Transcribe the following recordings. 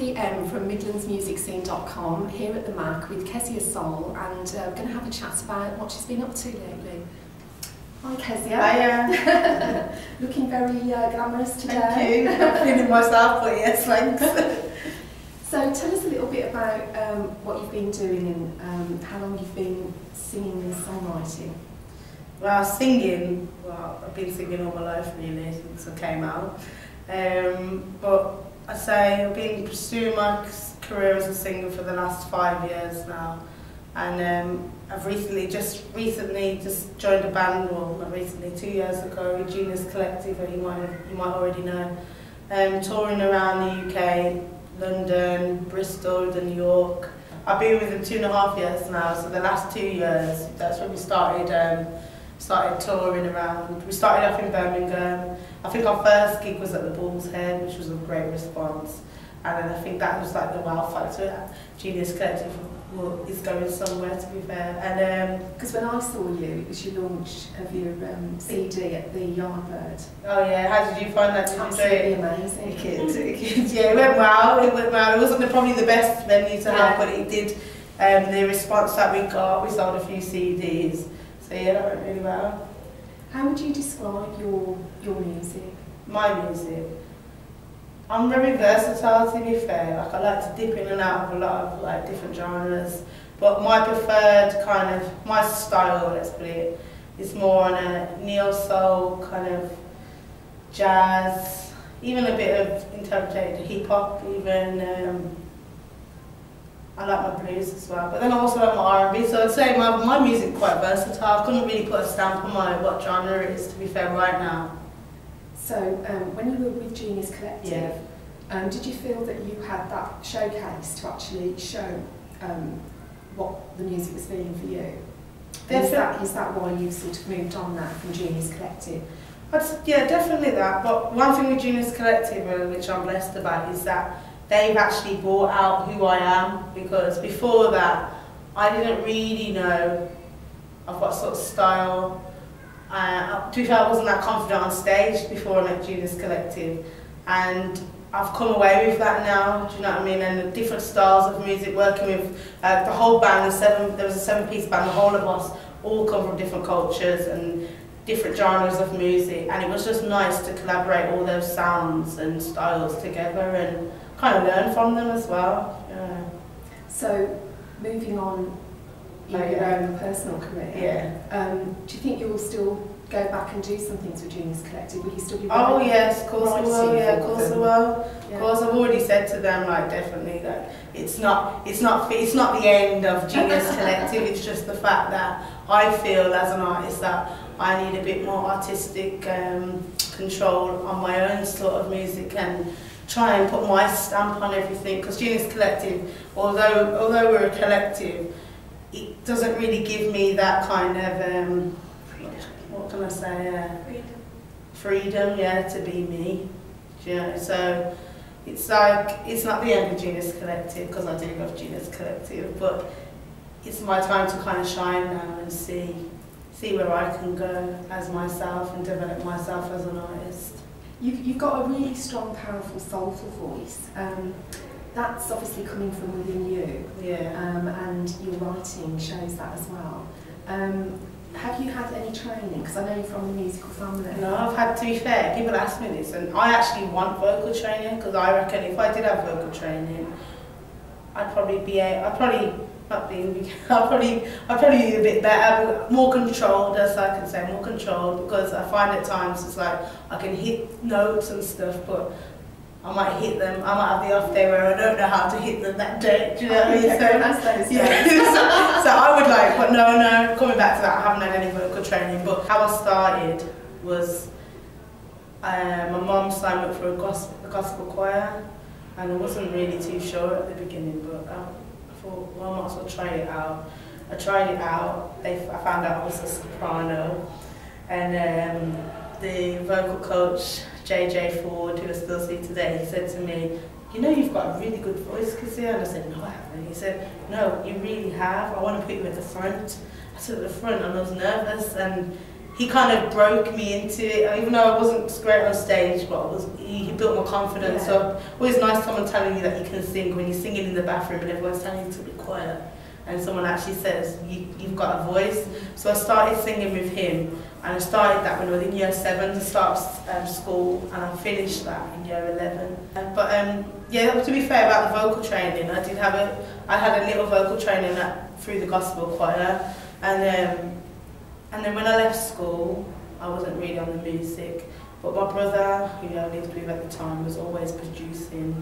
CathyM from MidlandsMusicScene.com here at the MAC with Kezia Soul, and we're going to have a chat about what she's been up to lately. Hi Kezia. Hiya. Looking very glamorous today. Thank you. I'm feeling myself, but yes, thanks. So tell us a little bit about what you've been doing and how long you've been singing and songwriting. Well, singing, I've been singing all my life really since I came out. But I say I've been pursuing my career as a singer for the last 5 years now, and I've recently just joined a band. Well, not recently, 2 years ago, Genius Collective, who you might already know. Touring around the UK, London, Bristol, and New York. I've been with them 2.5 years now. So the last 2 years, that's when we started touring around. We started off in Birmingham. I think our first gig was at the Bull's Head, which was a great response. And then I think that was like the wow factor. Genius Collective is going somewhere, to be fair. And because when I saw you, it was your launch of your CD at the Yardbird. Oh yeah, how did you find that? Absolutely amazing. Yeah, it went well. It went well. It wasn't probably the best venue to have, but it did. The response that we got, we sold a few CDs. So yeah, that went really well. How would you describe your music? My music? I'm very versatile, to be fair. Like, I like to dip in and out of a lot of like different genres. But my preferred kind of, my style, let's put it, is more on a neo-soul, kind of jazz, even a bit of interpreted hip-hop even. I like my blues as well, but then I also like my R&B, so I'd say my music is quite versatile. I couldn't really put a stamp on what genre it is, to be fair, right now. So when you were with Genius Collective, did you feel that you had that showcase to actually show what the music was feeling for you? Is that why you sort of moved on now from Genius Collective? Yeah, definitely that, but one thing with Genius Collective, which I'm blessed about, is that they've actually brought out who I am, because before that, I didn't really know of what sort of style. To be fair, I wasn't that confident on stage before I met Genius Collective, and I've come away with that now, do you know what I mean? And the different styles of music, working with the whole band, there was a 7-piece band, the whole of us all come from different cultures and different genres of music, and it was just nice to collaborate all those sounds and styles together and kind of learn from them as well. Yeah. So, moving on in your own personal career, do you think you'll still go back and do some things with Genius Collective? Will you still be writing? Oh yes, of course I will. Yeah, of course I will. Yeah. Of course, I've already said to them, like, definitely that it's not the end of Genius Collective. It's just the fact that I feel as an artist that I need a bit more artistic control on my own sort of music and try and put my stamp on everything, because Genius Collective, although we're a collective, it doesn't really give me that kind of, what can I say, freedom, yeah, to be me, you know. So it's like, it's not the end of Genius Collective, because I do love Genius Collective, but it's my time to kind of shine now and see where I can go as myself and develop myself as an artist. You've got a really strong, powerful, soulful voice. That's obviously coming from within you. Yeah. And your writing shows that as well. Have you had any training? Because I know you're from a musical family. No, I've had, to be fair, people ask me this, and I actually want vocal training, because I reckon if I did have vocal training, I'd probably be a bit better, more controlled, as I can say, more controlled, because I find at times it's like I can hit notes and stuff, but I might hit them, I might have the off day where I don't know how to hit them that day, do you know what I mean? So I would like, but no, coming back to that, I haven't had any vocal training, but how I started was, my mum signed up for a gospel choir, and I wasn't really too sure at the beginning, but I thought, well, I might as well try it out. I tried it out, I found out I was a soprano, and the vocal coach, JJ Ford, who I still see today, he said to me, you know you've got a really good voice, Kezia? And I said, no, I haven't. He said, no, you really have. I want to put you at the front. I stood at the front and I was nervous, and he kind of broke me into it, even though I wasn't great on stage, but he built my confidence up. Always nice someone telling you that you can sing when you're singing in the bathroom and everyone's telling you to be quiet. And someone actually says, you've got a voice. So I started singing with him, and I started that when I was in year 7 to start school, and I finished that in year 11. Yeah, to be fair about the vocal training, I had a little vocal training through the gospel choir, and then when I left school, I wasn't really on the music, but my brother, who I lived with at the time, was always producing,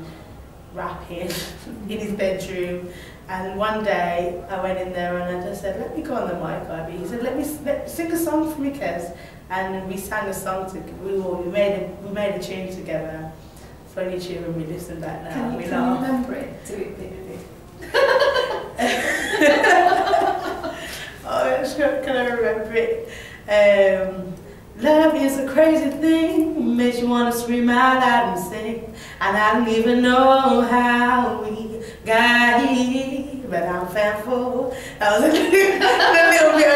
rapping in his bedroom. And one day I went in there and I just said, let me go on the mic, Ivy. He said, sing a song for me, Kez. And we sang a song together. We made a tune together. Funny tune when we listened back now. Can you remember it? Do it, bit of it. Oh, can I remember it? Love is a crazy thing, makes you want to scream out loud and sing. And I don't even know how we got here, but I'm thankful. That was a little bit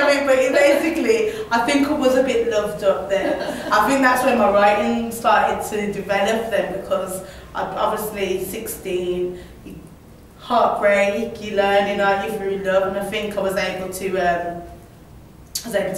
of it, but basically, I think I was a bit loved up there. I think that's when my writing started to develop then, because obviously 16, heartbreak, you learn, you know, you through love, and I think I was able to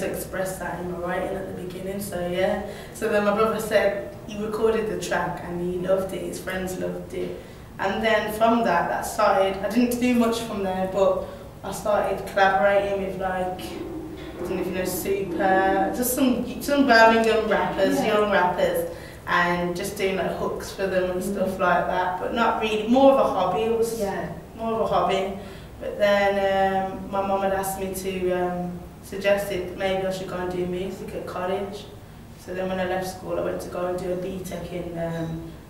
express that in my writing at the beginning, so yeah. So then my brother said he recorded the track and he loved it, his friends loved it. And then from that started, I didn't do much from there, but I started collaborating with like, I don't know if you know Super, just some Birmingham rappers, young rappers, and just doing like hooks for them and stuff like that, but not really, more of a hobby, it was more of a hobby. But then my mum had asked me to, suggested maybe I should go and do music at college. So then when I left school, I went to go and do a BTEC in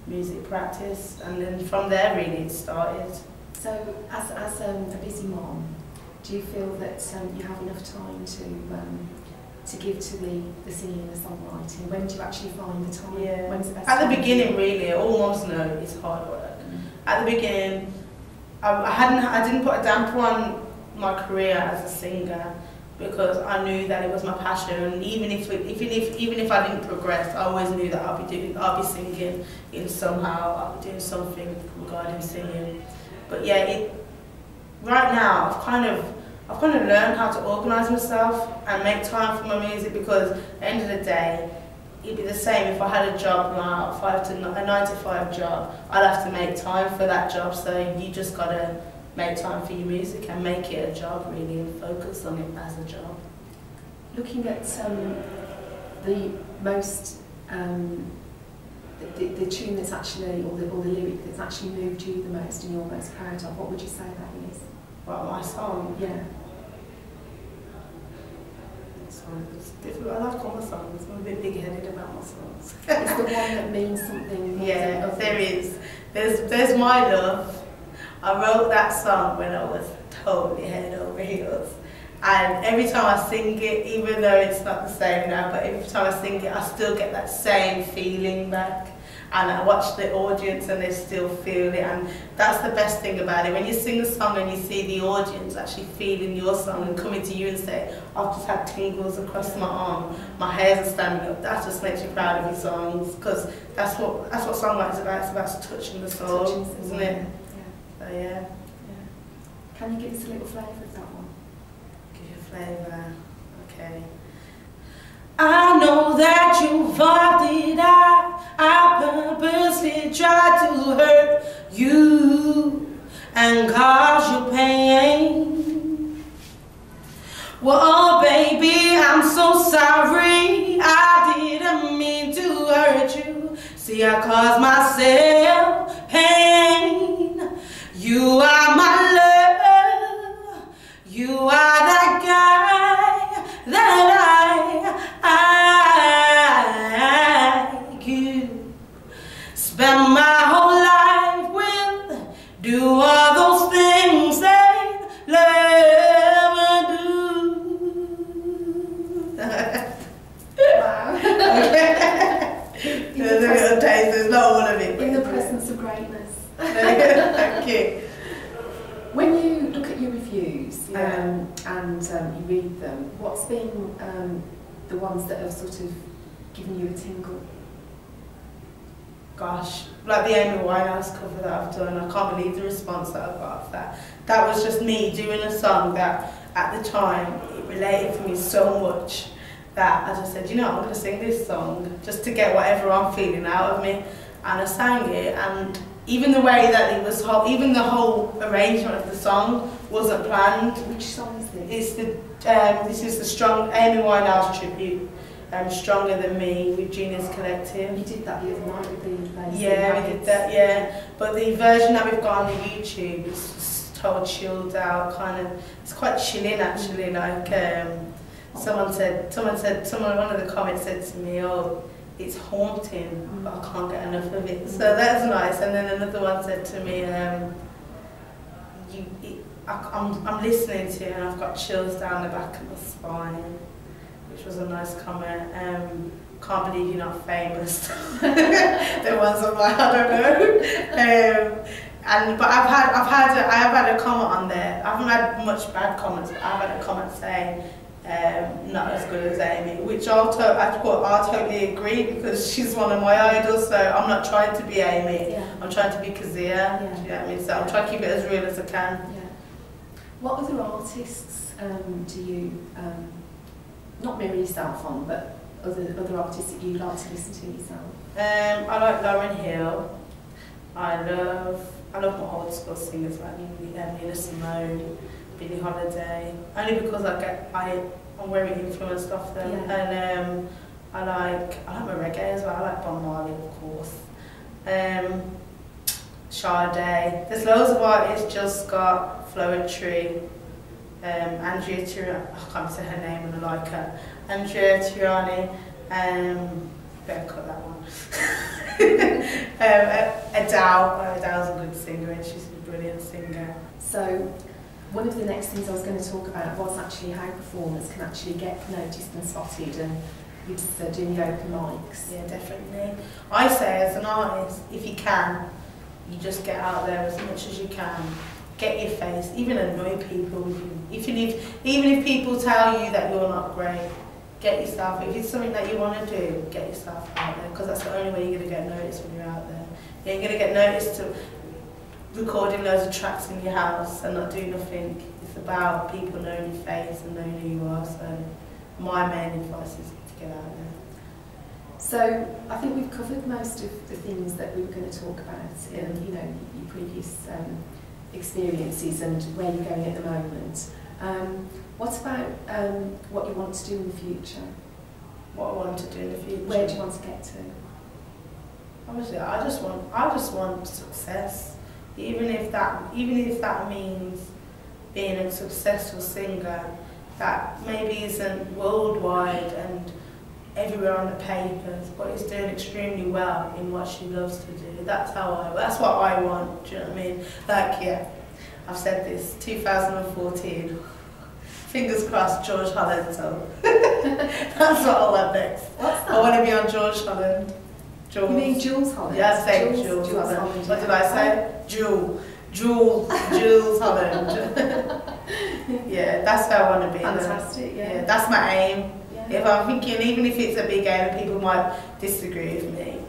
music practice, and then from there really it started. So as a busy mom, do you feel that you have enough time to give to the singing and the songwriting? When do you actually find the time? Yeah. When's the best at the time? beginning really, all moms know it's hard work. At the beginning, I didn't put a damper on my career as a singer, because I knew that it was my passion, and even if I didn't progress, I always knew that I'll be singing in somehow, I'll be doing something regarding singing. But yeah, right now I've kind of learned how to organise myself and make time for my music, because at the end of the day, it'd be the same if I had a job now, a 9 to 5 job. I'd have to make time for that job, so you just gotta make time for your music and make it a job really, and focus on it as a job. Looking at the most, the tune that's actually, or the lyric that's actually moved you the most and you're most proud of, what would you say that is? Well, my song? Yeah. It's difficult. I like all my songs. I'm a bit big-headed about my songs. It's the one that means something. Yeah, there is. There's My Love. I wrote that song when I was totally head over heels, and every time I sing it, even though it's not the same now, but every time I sing it, I still get that same feeling back, and I watch the audience and they still feel it, and that's the best thing about it. When you sing a song and you see the audience actually feeling your song and coming to you and say, I've just had tingles across my arm, my hairs are standing up, that just makes you proud of your songs, because that's what songwriting is about. It's about touching the soul, isn't it? So yeah. Can you give us a little flavour of that one? Give you a flavour, okay. I know that you thought that I purposely tried to hurt you and cause you pain. Well, baby, I'm so sorry, I didn't mean to hurt you. See, I caused myself pain. You are my love, you are that guy that I could spend my whole life with, do all those things they never do. Wow. There's a little taste, there's not all of it. In the presence of greatness. Thank you. When you look at your reviews and you read them, what's been the ones that have sort of given you a tingle? Gosh, like the Amy Winehouse cover that I've done, I can't believe the response that I got off that. That was just me doing a song that at the time it related to me so much that I just said, you know, I'm going to sing this song just to get whatever I'm feeling out of me. And I sang it, and even the way that it was, even the whole arrangement of the song wasn't planned. Which song is this? It's the, this is the strong Amy Winehouse tribute. Stronger Than Me with Genius Collective. You did that the other night with the ladies. Yeah, we did that, yeah. But the version that we've got on the YouTube is just total chilled out, kind of, it's quite chilling actually, like, one of the comments said to me, oh, it's haunting, but I can't get enough of it. So that's nice. And then another one said to me, I'm listening to it and I've got chills down the back of my spine. Which was a nice comment. Can't believe you're not famous. The ones I'm like, I don't know. But I have had a comment on there. I haven't had much bad comments, but I've had a comment saying not as good as Amy, which I totally agree, because she's one of my idols. So I'm not trying to be Amy. Yeah. I'm trying to be Kezia. Yeah. Do you know what I mean? So I'm trying to keep it as real as I can. Yeah. What other artists do you? Not mirror yourself on, but other artists that you like to listen to yourself? I like Lauryn Hill. I love my old school singers like Nina Simone, Billie Holiday. Only because I'm very influenced off them. Yeah. And I like my reggae as well. I like Bob Marley, of course. Sade. There's loads of artists. Jill Scott, Floetry. Andrea Tirani, I can't say her name and I like her. Andrea Tirani, better cut that one. Adele's a good singer and she's a brilliant singer. So, one of the next things I was going to talk about was actually how performers can actually get noticed and spotted, and you're just doing the open mics. Yeah, definitely. I say as an artist, if you can, you just get out there as much as you can. Get your face, even annoy people. Even if people tell you that you're not great, get yourself. If it's something that you want to do, get yourself out there, because that's the only way you're going to get noticed when you're out there. You ain't going to get noticed to recording loads of tracks in your house and not doing nothing. It's about people knowing your face and knowing who you are. So my main advice is to get out there. So I think we've covered most of the things that we were going to talk about in your previous experiences and where you're going at the moment. What about what you want to do in the future? What I want to do in the future? Where do you want to get to? Obviously, I just want success. Even if that means being a successful singer that maybe isn't worldwide and everywhere on the papers, but is doing extremely well in what she loves to do. That's what I want, do you know what I mean? Like, yeah, I've said this, 2014, fingers crossed, George Holland, so that's what I want next. What's that? I want to be on George Holland. Jules. You mean Jules Holland? Yeah, I say Jules Holland. What did I say? Jool. Jules Holland. Yeah, that's where I want to be. Fantastic, yeah. That's my aim. Yeah. If I'm thinking, even if it's a big aim, people might disagree with me.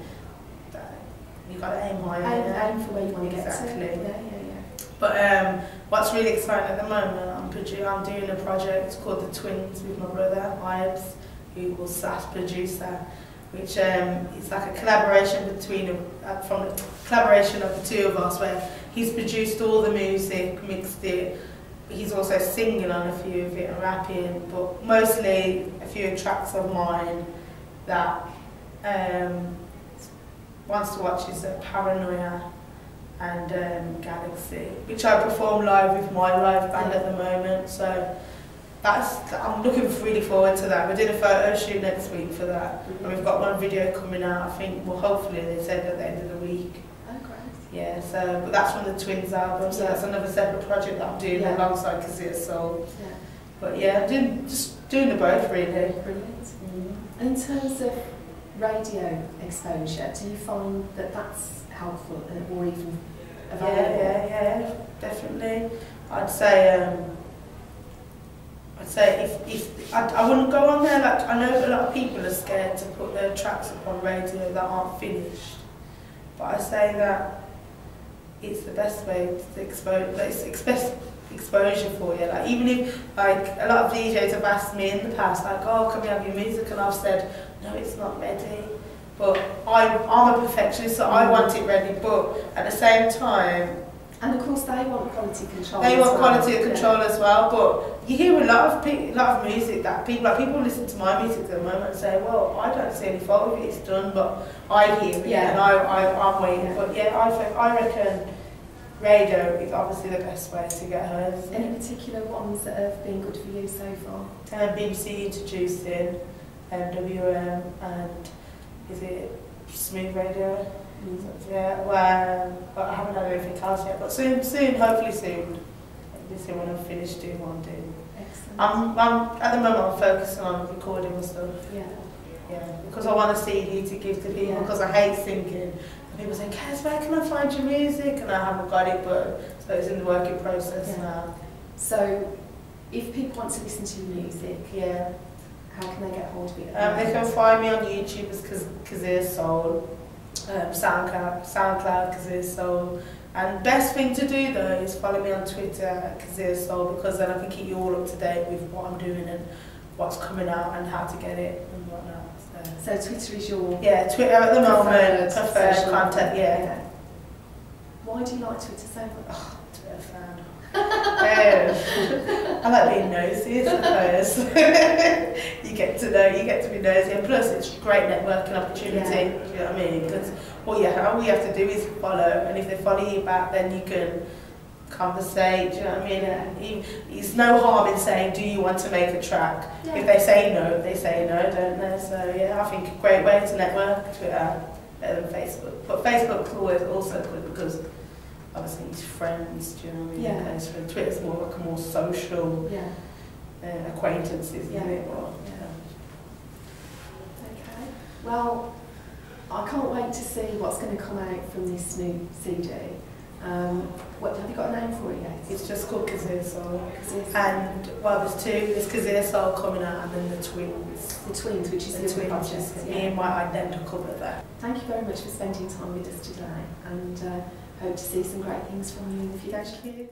You got to aim higher. Aim for where you want to get to. Exactly. Yeah. But what's really exciting at the moment, I'm doing a project called The Twins with my brother, Ives, who was SAS producer, which is like a collaboration from the collaboration of the two of us, where he's produced all the music, mixed it. He's also singing on a few of it and rapping, but mostly a few tracks of mine that wants to watch is Paranoia and Galaxy, which I perform live with my live band at the moment. So I'm looking really forward to that. We're doing a photo shoot next week for that, and we've got one video coming out. I think, well, hopefully they said at the end of the week. Oh, great. Yeah, but that's from the Twins album, so that's another separate project that I'm doing alongside Kezia Soul. Yeah. But yeah, I'm just doing the both really. Brilliant. Mm-hmm. And in terms of radio exposure, do you find that that's helpful or even available? Yeah, definitely. I'd say I'd say if I wouldn't go on there. Like, I know a lot of people are scared to put their tracks up on radio that aren't finished, but I say that it's the best way to exposure for you. Like, even if, like, a lot of DJs have asked me in the past, like, oh, can we have your music? And I've said, no, it's not ready. But I'm a perfectionist, so I want it ready. But at the same time, and of course they want quality control. They want quality control as well. But you hear a lot of music that people listen to my music at the moment and say, well, I don't see any fault with it, it's done. But I hear it, and I'm waiting. Yeah. But yeah, I reckon radio is obviously the best way to get heard. Any particular ones that have been good for you so far? BBC introducing WM and is it Smooth Radio? Yeah, well, I haven't had anything else yet, but soon, hopefully soon. This year when I'm finished doing what I'm doing. Excellent. I'm at the moment I'm focusing on recording my stuff. Yeah, because I want a CD to give to people, because I hate thinking. People say, Kez, where can I find your music? And I haven't got it, but so it's in the working process now. So, if people want to listen to your music, how can they get hold of it? They can find me on YouTube as Kezia Soul, SoundCloud Kezia Soul. And best thing to do though is follow me on Twitter at Kezia Soul, because then I can keep you all up to date with what I'm doing and what's coming out and how to get it and whatnot. So Twitter is your Twitter at the moment, preferred content, Why do you like Twitter so much? Oh, Twitter fan. I like being nosy, I suppose. you get to be nosy, and plus it's a great networking opportunity. Do you know what I mean? Because all you have to do is follow, and if they follow you back, then you can conversate. Do you know what I mean? It's no harm in saying, do you want to make a track? If they say no, don't they? So yeah, I think a great way to network, Twitter, better than Facebook. But Facebook's always also good because obviously it's friends, do you know what I mean? Yeah. Twitter's more like a more social acquaintances, isn't it? Okay. Well, I can't wait to see what's going to come out from this new CD. Have you got a name for it yet? It's just called Kezia Soul. And well, there's two. There's Kezia Soul coming out, and then the twins. The twins, which is the project. Me and my identical brother. Thank you very much for spending time with us today, and hope to see some great things from you in the future. Thank you.